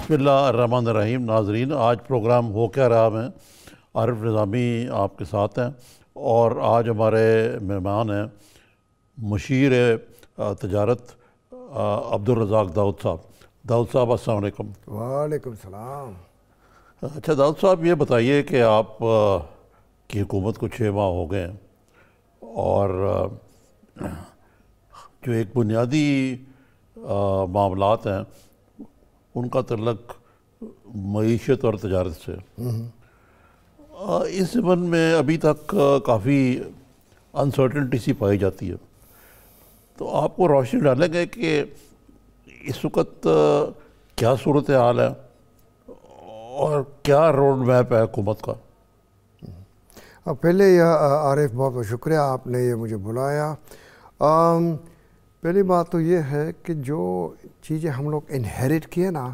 بسم اللہ الرحمن الرحیم. ناظرین، آج پروگرام ہو کیا رہا میں عارف نظامی آپ کے ساتھ ہیں، اور آج ہمارے مہمان ہیں مشیر تجارت عبدالرزاق داؤد صاحب. داؤد صاحب السلام علیکم. وعلیکم السلام. اچھا داؤد صاحب، یہ بتائیے کہ آپ کی حکومت کو 6 ماہ ہو گئے ہیں، اور جو ایک بنیادی معاملات ہیں ان کا تعلق معیشت اور تجارت سے. اس زمن میں ابھی تک کافی انسرٹنٹی سی پائی جاتی ہے، تو آپ کو روشنی ڈالیں گے کہ اس وقت کیا صورتحال ہے اور کیا روڈ میپ ہے حکومت کا؟ پہلے عارف بہت بہت شکریہ، آپ نے یہ مجھے بلایا. پہلی بات تو یہ ہے کہ جو چیزیں ہم لوگ انہیریٹ کیے نا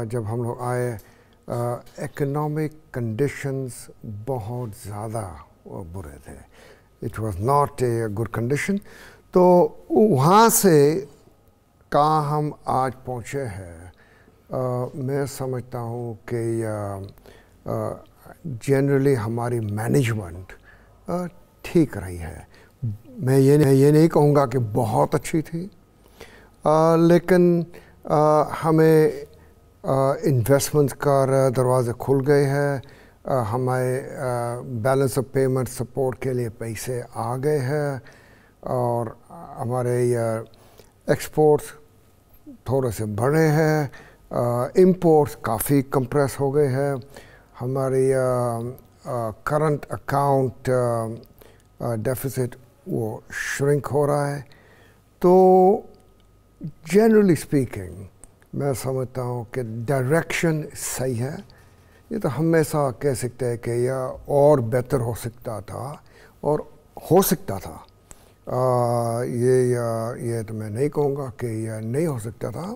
جب ہم لوگ آئے، اکنامک کنڈیشنز بہت زیادہ برے تھے. It was not a good condition. تو وہاں سے کہاں ہم آج پہنچے ہیں، میں سمجھتا ہوں کہ جنرلی ہماری مینجمنٹ ٹھیک رہی ہے. میں یہ نہیں کہوں گا کہ بہت اچھی تھی، لیکن ہمیں انویسٹمنٹ کا دروازے کھل گئے ہیں. ہمارے بیلنس آف پیمنٹ سپورٹ کے لیے پیسے آ گئے ہیں، اور ہمارے ایکسپورٹس تھوڑے سے بڑھے ہیں. امپورٹس کافی کمپریس ہو گئے ہیں. ہماری کرنٹ اکاؤنٹ ڈیفیسٹ وہ شرنک ہو رہا ہے. تو جنرلی اسپیکنگ میں سمجھتا ہوں کہ ڈائریکشن صحیح ہے. یہ تو ہمیشہ کہہ سکتے ہیں کہ یہ اور بہتر ہو سکتا تھا اور ہو سکتا تھا. یہ تو میں نہیں کہوں گا کہ یہ نہیں ہو سکتا تھا،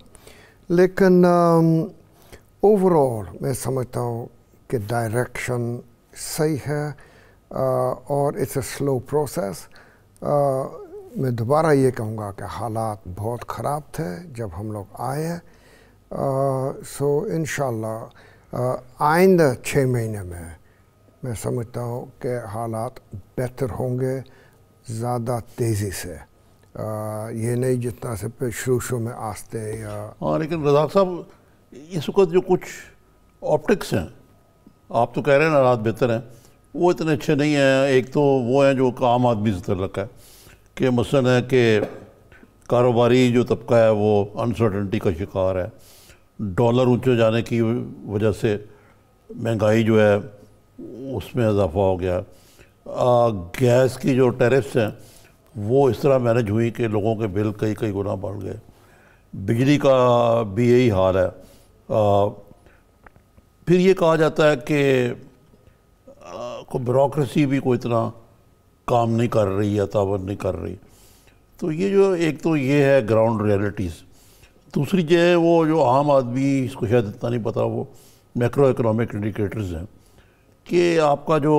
لیکن اوور آل میں سمجھتا ہوں کہ ڈائریکشن صحیح ہے، اور اٹس اے سلو پروسیس. میں دوبارہ یہ کہوں گا کہ حالات بہت خراب تھے جب ہم لوگ آئے. سو انشاءاللہ آئندہ 6 مہینے میں سمجھتا ہوں کہ حالات بہتر ہوں گے زیادہ تیزی سے. یہ نہیں جتنا سے شروع میں آستے. ہاں، لیکن رزاق صاحب، اس وقت جو کچھ آپٹکس ہیں، آپ تو کہہ رہے ہیں نا حالات بہتر ہیں، وہ اتنے اچھے نہیں ہیں. ایک تو وہ ہیں جو عام آدمی سے تعلق ہے، کہ مثلا ہے کہ کاروباری جو طبقہ ہے وہ انسرٹنٹی کا شکار ہے. ڈالر اونچے جانے کی وجہ سے مہنگائی جو ہے اس میں اضافہ ہو گیا. گیس کی جو ٹیرفس ہیں وہ اس طرح مینج ہوئی کہ لوگوں کے بل کئی گنا بڑھ گئے. بجلی کا بھی یہی حال ہے. پھر یہ کہا جاتا ہے کہ بیوروکریسی بھی کوئی اتنا کام نہیں کر رہی یا تعاون نہیں کر رہی. تو یہ جو ایک تو یہ ہے گراؤنڈ ریئلٹیز. دوسری جو ہے وہ جو عام آدمی اس کو شاید اتنا نہیں پتہ، وہ میکرو اکنامک انڈیکیٹرز ہیں کہ آپ کا جو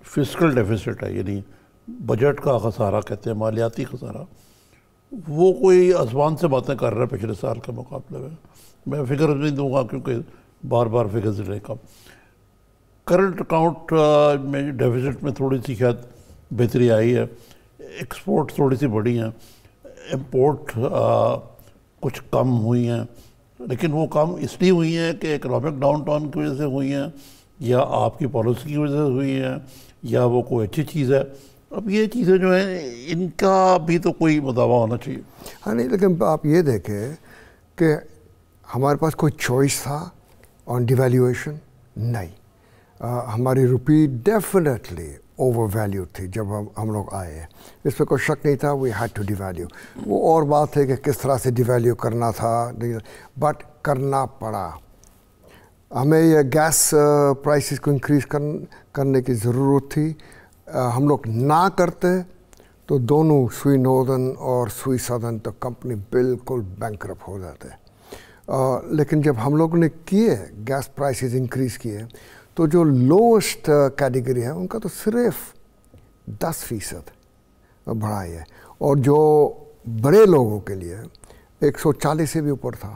فسکل ڈیفیسٹ ہے، یعنی بجٹ کا خسارہ کہتے ہیں، مالیاتی خسارہ، وہ کوئی آسمان سے باتیں کر رہا ہے پچھلے سال کے مقابلے میں. میں فگر نہیں دوں گا کیونکہ بار بار فگرز لے کم. کرنٹ اکاؤنٹ میں ڈیفیسٹ میں تھوڑی سی شاید بہتری آئی ہے. ایکسپورٹ تھوڑی سی بڑھی ہیں، امپورٹ کچھ کم ہوئی ہیں، لیکن وہ کم اس لیے ہوئی ہیں کہ اکنامک ڈاؤن ٹاؤن کی وجہ سے ہوئی ہیں، یا آپ کی پالیسی کی وجہ سے ہوئی ہیں، یا وہ کوئی اچھی چیز ہے. اب یہ چیزیں جو ہیں ان کا بھی تو کوئی مداوع ہونا چاہیے. ہاں نہیں، لیکن آپ یہ دیکھیں کہ ہمارے پاس کوئی چوائس تھا آن ڈیویلیویشن؟ نہیں. ہماری روپی ڈیفینیٹلی اوور ویلیو تھی جب ہم لوگ آئے. اس پہ کوئی شک نہیں تھا. We had to devalue. وہ اور بات ہے کہ کس طرح سے ڈیویلیو کرنا تھا، بٹ کرنا پڑا. ہمیں یہ گیس پرائسز کو انکریز کرنے کی ضرورت تھی. ہم لوگ نہ کرتے تو دونوں سوئی ناردرن اور سوئی سدرن تو کمپنی بالکل بینکرپٹ ہو جاتے. لیکن جب ہم لوگوں نے کیے گیس پرائسز انکریز کیے، تو جو لوسٹ کیٹیگری ہے ان کا تو صرف 10% بڑھائی ہے، اور جو بڑے لوگوں کے لیے 140 سے بھی اوپر تھا.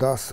10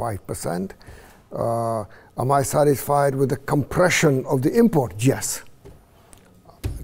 5%. Am I satisfied with the compression of the import? Yes.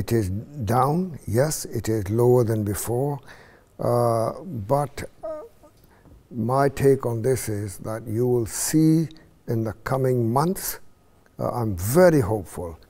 it is down. Yes, it is lower than before. But my take on this is that you will see in the coming months, I'm very hopeful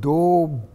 $2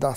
10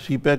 CPEC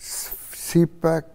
CPEC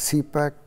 CPEC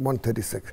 136।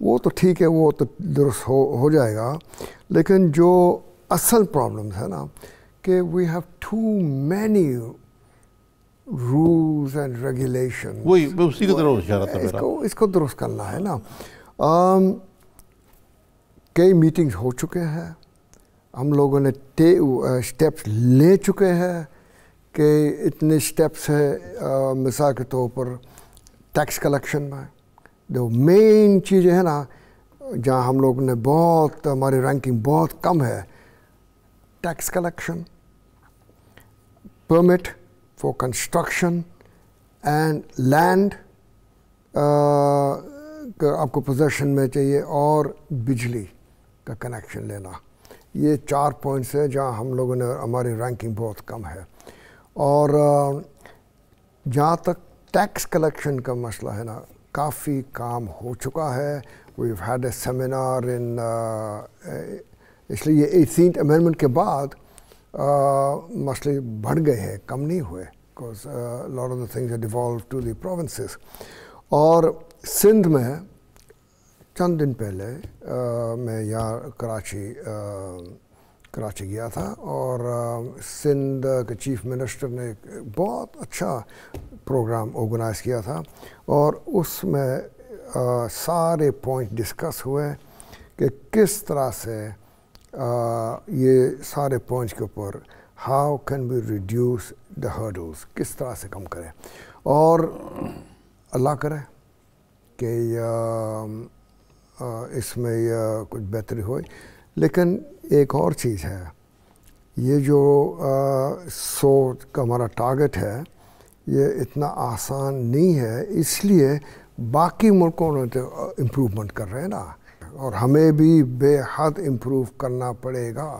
وہ تو ٹھیک ہے, وہ تو درست ہو جائے گا, لیکن جو اصل پرابلمس ہے نا کہ we have too many rules and regulation, وہی میں اسی کی طرف اشارہ تھا میرا. اس کو درست کرنا ہے نا. کئی میٹنگز ہو چکے ہیں, ہم لوگوں نے اسٹیپس لے چکے ہیں کہ اتنے اسٹیپس ہیں. مثال کے طور پر ٹیکس کلیکشن میں جو مین چیزیں ہیں نا جہاں ہم لوگوں نے بہت, ہماری رینکنگ بہت کم ہے, tax collection, permit for construction and land آپ کو پوزیشن میں چاہیے, اور بجلی کا کنیکشن لینا. یہ 4 پوائنٹس ہیں جہاں ہم لوگوں نے, ہماری رینکنگ بہت کم ہے. اور جہاں تک ٹیکس کلیکشن کا مسئلہ ہے نا کافی کام ہو چکا ہے. We have had a seminar on, اس لیے 18th امینڈمنٹ کے بعد مسئلے بڑھ گئے ہیں, کم نہیں ہوئے, because lot of the things are devolved to the provinces. اور سندھ میں چند دن پہلے میں یہاں کراچی گیا تھا, اور سندھ کے چیف منسٹر نے ایک بہت اچھا پروگرام آرگنائز کیا تھا, اور اس میں سارے پوائنٹ ڈسکس ہوئے کہ کس طرح سے یہ سارے پوائنٹس کے اوپر how can be reduce the hurdles, کس طرح سے کم کریں. اور اللہ کرے کہ اس میں کچھ بہتری ہوئی. لیکن ایک اور چیز ہے, یہ جو 100 کا ہمارا ٹارگٹ ہے یہ اتنا آسان نہیں ہے, اس لیے باقی ملکوں نے تو امپروومنٹ کر رہے ہیں نا, اور ہمیں بھی بے حد امپروو کرنا پڑے گا.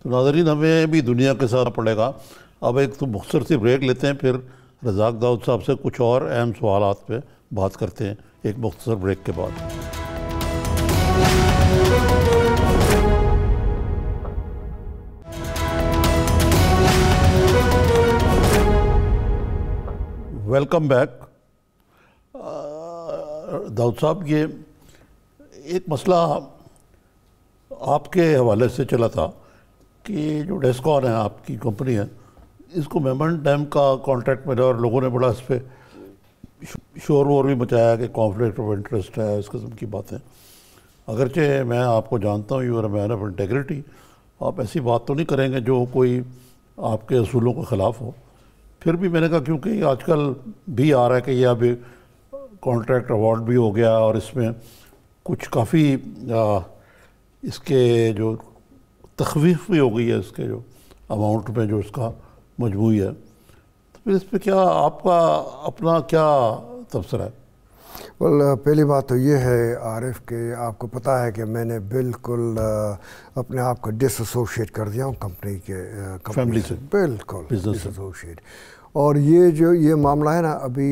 تو ناظرین ہمیں بھی دنیا کے ساتھ پڑے گا. اب ایک تو مختصر سی بریک لیتے ہیں, پھر رزاق داؤد صاحب سے کچھ اور اہم سوالات پہ بات کرتے ہیں ایک مختصر بریک کے بعد. Welcome back. داؤد صاحب, یہ ایک مسئلہ آپ کے حوالے سے چلا تھا کہ جو ڈیسکون ہے آپ کی کمپنی ہے, اس کو میمن ڈیم کا کانٹریکٹ ملا, اور لوگوں نے بڑا اس پہ شور وور بھی مچایا کہ کانفلکٹ آف انٹرسٹ ہے, اس قسم کی باتیں. اگرچہ میں آپ کو جانتا ہوں, you are a man of integrity, آپ ایسی بات تو نہیں کریں گے جو کوئی آپ کے اصولوں کے خلاف ہو. پھر بھی میں نے کہا کیونکہ آج کل بھی آ رہا ہے کہ یہ ابھی کانٹریکٹ ایوارڈ بھی ہو گیا, اور اس میں کچھ کافی اس کے جو تخفیف بھی ہو گئی ہے, اس کے جو اماؤنٹ میں جو اس کا مجموعی ہے, تو پھر اس پہ کیا آپ کا اپنا کیا تبصرہ ہے؟ پہلی بات تو یہ ہے عارف کہ آپ کو پتہ ہے کہ میں نے بالکل اپنے آپ کو ڈس ایسوسیٹ کر دیا ہوں کمپنی فیملی سے, بالکل ڈس ایسوسیٹ. اور یہ معاملہ ہے نا ابھی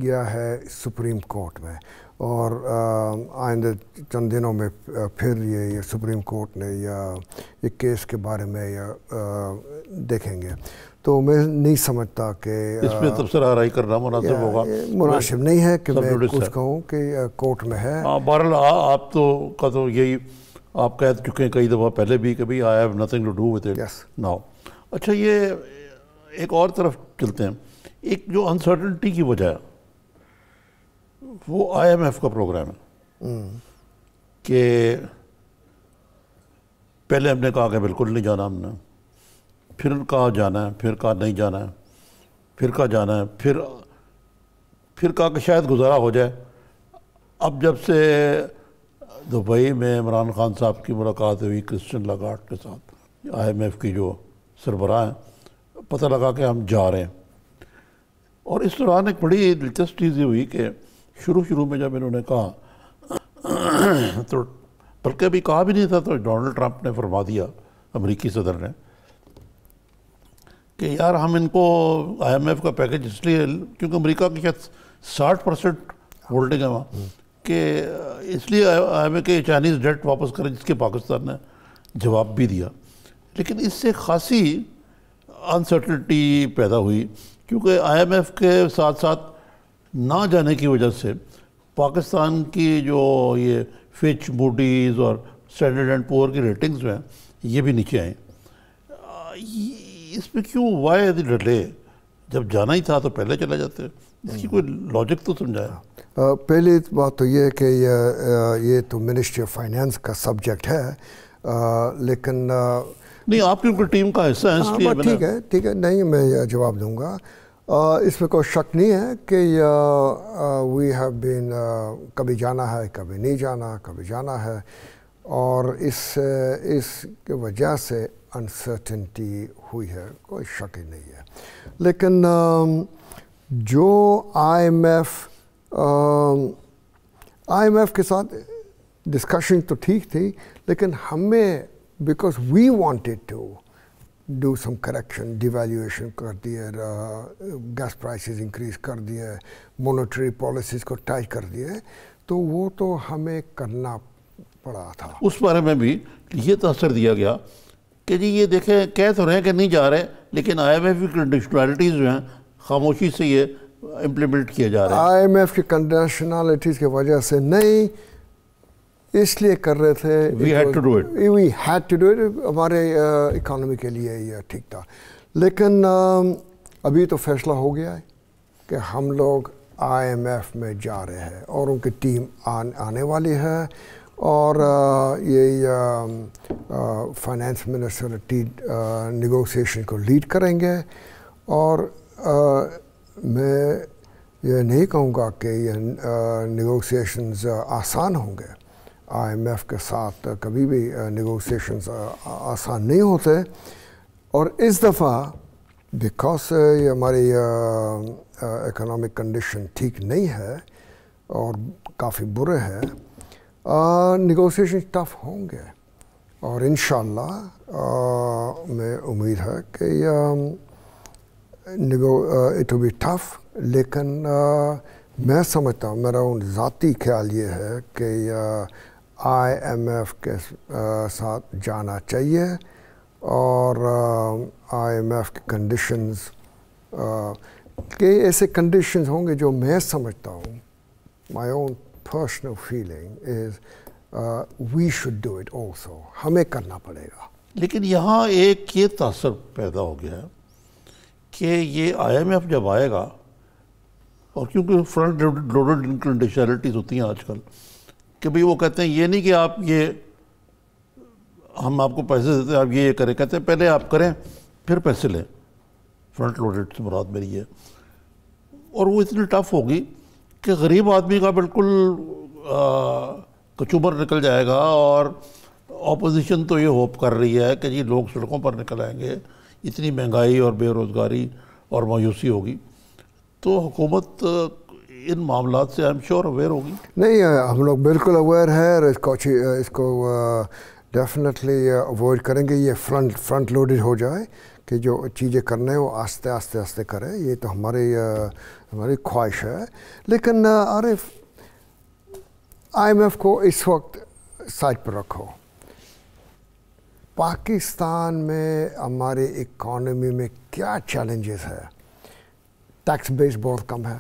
گیا ہے سپریم کورٹ میں, اور آئندہ چند دنوں میں پھر یہ سپریم کورٹ نے یہ کیس کے بارے میں دیکھیں گے. تو میں نہیں سمجھتا کہ اس میں تبصرہ آرائی کرنا مناسب ہوگا, مناسب نہیں ہے کہ میں کچھ کہوں کہ کورٹ میں ہے. بہرحال آپ کا تو یہی آپ کہہ چکے ہیں کئی دفعہ پہلے بھی کہ بھائی I have nothing to do with it now. اچھا, یہ ایک اور طرف چلتے ہیں. ایک جو انسرٹنٹی کی وجہ ہے وہ آئی ایم ایف کا پروگرام ہے کہ پہلے ہم نے کہا کہ بالکل نہیں جانا, ہم نے پھر کہا جانا ہے, پھر کہا نہیں جانا ہے, پھر کہا جانا ہے, پھر کہا کہ شاید گزارا ہو جائے. اب جب سے دبئی میں عمران خان صاحب کی ملاقات ہوئی کرسچن لاگارڈ کے ساتھ, آئی ایم ایف کی جو سربراہ ہیں, پتہ لگا کہ ہم جا رہے ہیں. اور اس دوران ایک بڑی دلچسپ چیز یہ ہوئی کہ شروع میں جب انہوں نے کہا تو بلکہ ابھی کہا بھی نہیں تھا, تو ڈونلڈ ٹرمپ نے فرما دیا, امریکی صدر نے, کہ یار ہم ان کو آئی ایم ایف کا پیکج اس لیے, کیونکہ امریکہ کی شاید 60% ہولڈنگ ہے وہاں, کہ اس لیے آئی ایم ایف کے چائنیز ڈیٹ واپس کریں, جس کے پاکستان نے جواب بھی دیا. لیکن اس سے خاصی انسرٹنٹی پیدا ہوئی, کیونکہ آئی ایم ایف کے ساتھ ساتھ نہ جانے کی وجہ سے پاکستان کی جو یہ فچ، موڈیز اور اسٹینڈرڈ اینڈ پور کی ریٹنگز جو ہیں یہ بھی نیچے آئیں. اس میں کیوں وائی دی ڈیلے؟ جب جانا ہی تھا تو پہلے چلے جاتے. اس کی کوئی لاجک تو سمجھائے. پہلی بات تو یہ ہے کہ یہ تو منسٹری آف فائنانس کا سبجیکٹ ہے، لیکن نہیں آپ کی ٹیم کا حصہ ہے اس لیے. ٹھیک ہے، نہیں میں جواب دوں گا. اس میں کوئی شک نہیں ہے کہ وی ہیو بین کبھی جانا ہے، کبھی نہیں جانا، کبھی جانا ہے، اور اس کی وجہ سے انسرٹنٹی ہوئی ہے، کوئی شک ہی نہیں ہے. لیکن جو آئی ایم ایف کے ساتھ ڈسکشن تو ٹھیک تھی، لیکن ہمیں because we wanted to do some correction, devaluation کر دیے، گیس پرائسز انکریز کر دیے، مونیٹری پالیسیز کو ٹائٹ کر دیے، تو وہ تو ہمیں کرنا پڑا تھا. اس بارے میں بھی یہ تاثر دیا گیا کہ جی یہ دیکھیں کہہ تو رہے ہیں کہ نہیں جا رہے، لیکن آئی ایم ایف کی کنڈیشنلٹیز جو ہیں خاموشی سے یہ امپلیمنٹ کیے جا رہے ہیں. آئی ایم ایف کی کنڈیشنلٹیز کی وجہ سے نہیں، اس لیے کر رہے تھے. We had to do it. We had to do it. ہمارے اکانومی کے لیے یہ ٹھیک تھا. لیکن ابھی تو فیصلہ ہو گیا ہے کہ ہم لوگ آئی ایم ایف میں جا رہے ہیں، اور ان کی ٹیم آنے والی ہے، اور یہ فائنانس منسٹر نیگوسیشن کو لیڈ کریں گے. اور میں یہ نہیں کہوں گا کہ یہ نیگوسیشنز آسان ہوں گے. آئی ایم ایف کے ساتھ کبھی بھی نیگوسیشنز آسان نہیں ہوتے، اور اس دفعہ بیکاز یہ ہماری اکنامک کنڈیشن ٹھیک نہیں ہے اور کافی برے ہیں، نیگوسیشن ٹف ہوں گے. اور انشاءاللہ میں امید ہے کہ اٹ ول بی ٹف، لیکن میں سمجھتا ہوں، میرا ذاتی خیال یہ ہے کہ آئی ایم ایف کے ساتھ جانا چاہیے، اور آئی ایم ایف کی کنڈیشنز کہ ایسے کنڈیشنز ہوں گے جو میں سمجھتا ہوں، my own personal feeling is we should do it also, ہمیں کرنا پڑے گا. لیکن یہاں ایک یہ تاثر پیدا ہو گیا ہے کہ یہ آئی ایم ایف جب آئے گا، اور کیونکہ فرنٹ لوڈڈ کنڈیشنلٹیز ہوتی ہیں آج کل، کہ بھئی وہ کہتے ہیں یہ نہیں کہ آپ یہ ہم آپ کو پیسے دیتے ہیں آپ یہ کریں، کہتے ہیں پہلے آپ کریں پھر پیسے لیں. فرنٹ لوڈڈ سے مراد میری ہے. اور وہ اتنی ٹف ہوگی کہ غریب آدمی کا بالکل کچوبر نکل جائے گا، اور اپوزیشن تو یہ ہوپ کر رہی ہے کہ جی لوگ سڑکوں پر نکل آئیں گے، اتنی مہنگائی اور بے روزگاری اور مایوسی ہوگی. تو حکومت ان معاملات سے آئی ایم شیور اویئر ہوگی. نہیں، ہم لوگ بالکل اویئر ہے، اس کو ڈیفینیٹلی اوائڈ کریں گے. یہ فرنٹ لوڈڈ ہو جائے کہ جو چیزیں کرنے ہیں وہ آہستہ کریں، یہ تو ہماری خواہش ہے. لیکن عارف، آئی ایم ایف کو اس وقت سائڈ پر رکھو. پاکستان میں ہماری اکانومی میں کیا چیلنجز ہے؟ ٹیکس بیس بہت کم ہے،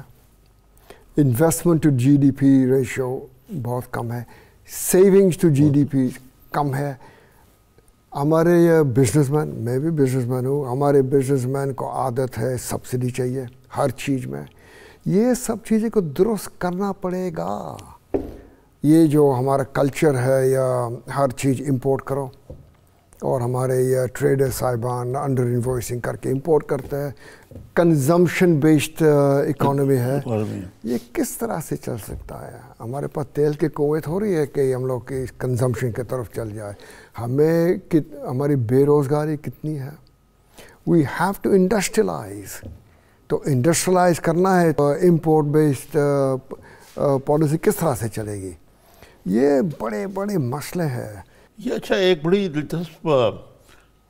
investment to G D P ratio بہت کم ہے، savings to G D P کم ہے. ہمارے یہ بزنس مین، میں بھی بزنس مین ہوں، ہمارے بزنس مین کو عادت ہے سبسڈی چاہیے ہر چیز میں. یہ سب چیزیں کو درست کرنا پڑے گا. یہ جو ہمارا کلچر ہے یا ہر چیز امپورٹ کرو، اور ہمارے یہ ٹریڈر صاحبان انڈر انوائسنگ کر کے امپورٹ کرتے ہیں، کنزمپشن بیسڈ اکانومی ہے. یہ کس طرح سے چل سکتا ہے؟ ہمارے پاس تیل کی قوت ہو رہی ہے کہ ہم لوگ کی کنزمپشن کی طرف چل جائے. ہماری بے روزگاری کتنی ہے. We have to industrialize. تو انڈسٹریلائز کرنا ہے تو امپورٹ بیسڈ پالیسی کس طرح سے چلے گی؟ یہ بڑے بڑے مسئلے ہیں. یہ اچھا، ایک بڑی دلچسپ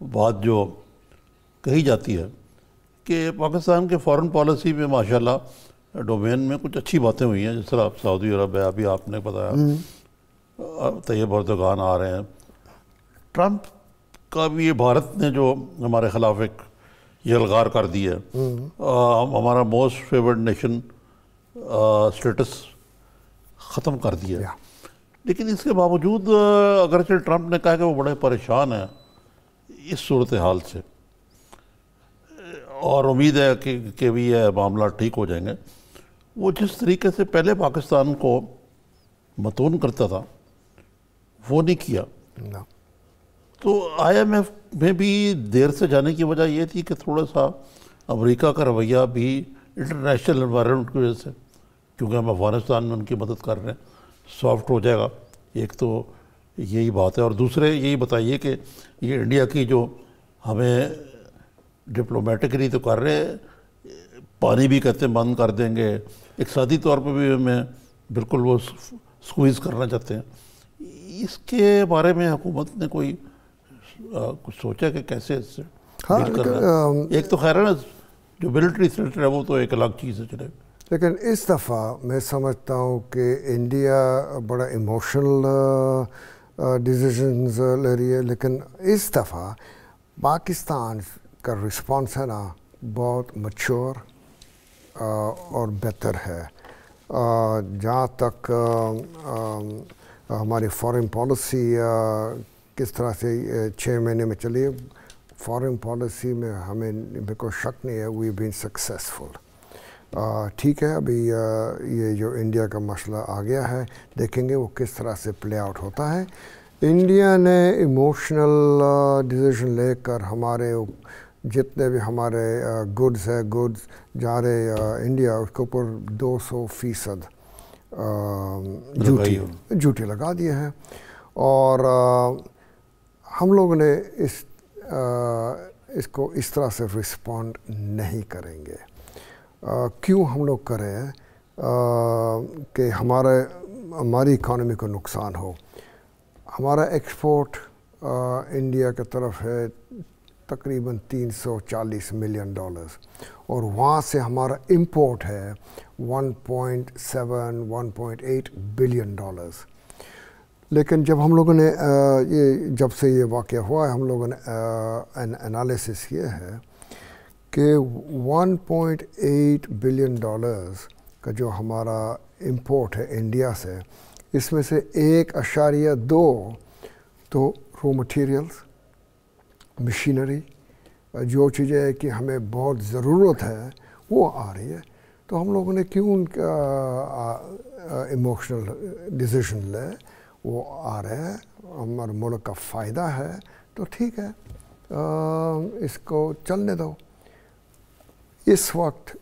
بات جو کہی جاتی ہے کہ پاکستان کے فارن پالیسی میں ماشاءاللہ ڈومین میں کچھ اچھی باتیں ہوئی ہیں. جس طرح سعودی عرب ہے، ابھی آپ نے بتایا طیب اردگان آ رہے ہیں. ٹرمپ کا بھی یہ بھارت نے جو ہمارے خلاف ایک یلغار کر دی ہے، ہمارا موسٹ فیورڈ نیشن اسٹیٹس ختم کر دیا. لیکن اس کے باوجود اگرچہ ٹرمپ نے کہا کہ وہ بڑے پریشان ہیں اس صورتحال سے اور امید ہے کہ بھی یہ معاملات ٹھیک ہو جائیں گے، وہ جس طریقے سے پہلے پاکستان کو متون کرتا تھا وہ نہیں کیا. تو آئی ایم ایف میں بھی دیر سے جانے کی وجہ یہ تھی کہ تھوڑا سا امریکہ کا رویہ بھی انٹرنیشنل انوائرمنٹ کی وجہ سے، کیونکہ ہم افغانستان میں ان کی مدد کر رہے ہیں، سافٹ ہو جائے گا. ایک تو یہی بات ہے، اور دوسرے یہی بتائیے کہ یہ انڈیا کی جو ہمیں ڈپلومیٹکلی تو کر رہے ہیں، پانی بھی کہتے ہیں بند کر دیں گے، اقتصادی طور پہ بھی ہمیں بالکل وہ سکویز کرنا چاہتے ہیں. اس کے بارے میں حکومت نے کوئی کچھ سوچا کہ کیسے اس سے ڈیل کرنا ہے؟ ایک تو خیر ہے نا جو ملٹری تھریٹ ہے وہ تو ایک الگ چیز ہے چلے، لیکن اس دفعہ میں سمجھتا ہوں کہ انڈیا بڑا ایموشنل ڈیسیژنز لے رہی ہے، لیکن اس دفعہ پاکستان کا رسپانس ہے نا بہت میچور اور بہتر ہے. جہاں تک ہماری فارن پالیسی کس طرح سے 6 مہینے میں چلی ہے، فارن پالیسی میں ہمیں بالکل شک نہیں ہے، وی بین سکسیزفل. ٹھیک ہے، ابھی یہ جو انڈیا کا مسئلہ آ گیا ہے، دیکھیں گے وہ کس طرح سے پلے آؤٹ ہوتا ہے. انڈیا نے ایموشنل ڈیسیژن لے کر ہمارے جتنے بھی ہمارے گڈز ہے، گڈز جا رہے انڈیا، اس کے اوپر 200% ڈیوٹی لگا دیے ہیں. اور ہم لوگوں نے اس کو اس طرح سے رسپونڈ نہیں کریں گے. کیوں ہم لوگ کریں کہ ہماری اکانومی کو نقصان ہو. ہمارا ایکسپورٹ انڈیا کی طرف ہے تقریباً $340 ملین، اور وہاں سے ہمارا امپورٹ ہے 1.8 بلین ڈالرز. لیکن جب ہم لوگوں نے جب سے یہ واقعہ ہوا ہے، ہم لوگوں نے انالیسس کیا ہے کہ 1.8 بلین ڈالرز کا جو ہمارا امپورٹ ہے انڈیا سے، اس میں سے 1.2 تو رو مٹیریلز، مشینری، جو چیزیں کہ ہمیں بہت ضرورت ہے وہ آ رہی ہے. تو ہم لوگوں نے کیوں ان کا ایموشنل ڈیسیژن لے، وہ آ رہے ہیں، ہمارے ملک کا فائدہ ہے تو ٹھیک ہے، اس کو چلنے دو. اس وقت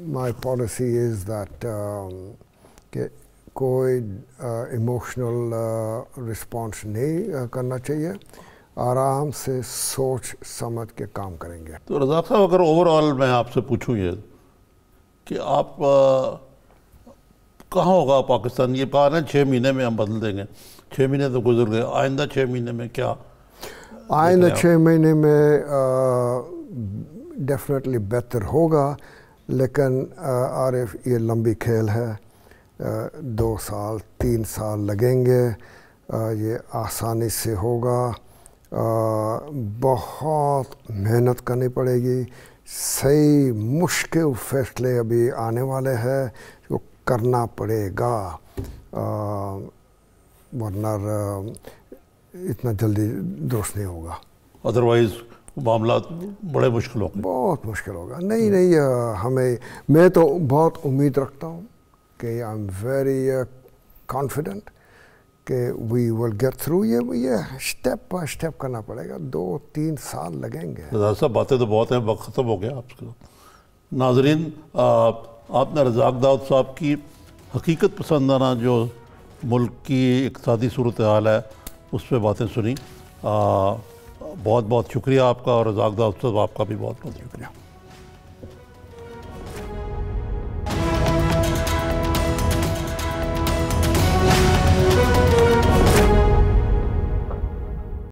مائی پالیسی از دیٹ کہ کوئی ایموشنل رسپانس نہیں کرنا چاہیے، آرام سے سوچ سمجھ کے کام کریں گے. تو رزاق صاحب اگر اوور آل میں آپ سے پوچھوں یہ کہ آپ کہاں ہوگا پاکستان؟ یہ کہا نا 6 مہینے میں ہم بدل دیں گے، 6 مہینے تو گزر گئے، آئندہ 6 مہینے میں کیا؟ آئندہ 6 مہینے میں ڈیفینیٹلی بہتر ہوگا، لیکن عارف یہ لمبی کھیل ہے، 2 سال 3 سال لگیں گے. یہ آسانی سے ہوگا، بہت محنت کرنی پڑے گی. صحیح مشکل فیصلے ابھی آنے والے ہیں، جو کرنا پڑے گا، ورنہ اتنا جلدی درست نہیں ہوگا. ادروائز معاملات بڑے مشکل ہوں گے، بہت مشکل ہوگا. نہیں ہمیں، میں تو بہت امید رکھتا ہوں کہ آئی ایم ویری کانفیڈنٹ کہ وی ول گیٹ تھرو. یہ اسٹیپ بائی اسٹیپ کرنا پڑے گا، 2-3 سال لگیں گے. رزاق صاحب باتیں تو بہت ہیں، وقت ختم ہو گیا آپ کے. ناظرین، آپ نے رزاق داؤد صاحب کی حقیقت پسندانہ جو ملک کی اقتصادی صورتحال ہے اس پہ باتیں سنی. بہت بہت شکریہ آپ کا، اور رزاق داؤد صاحب آپ کا بھی بہت بہت شکریہ.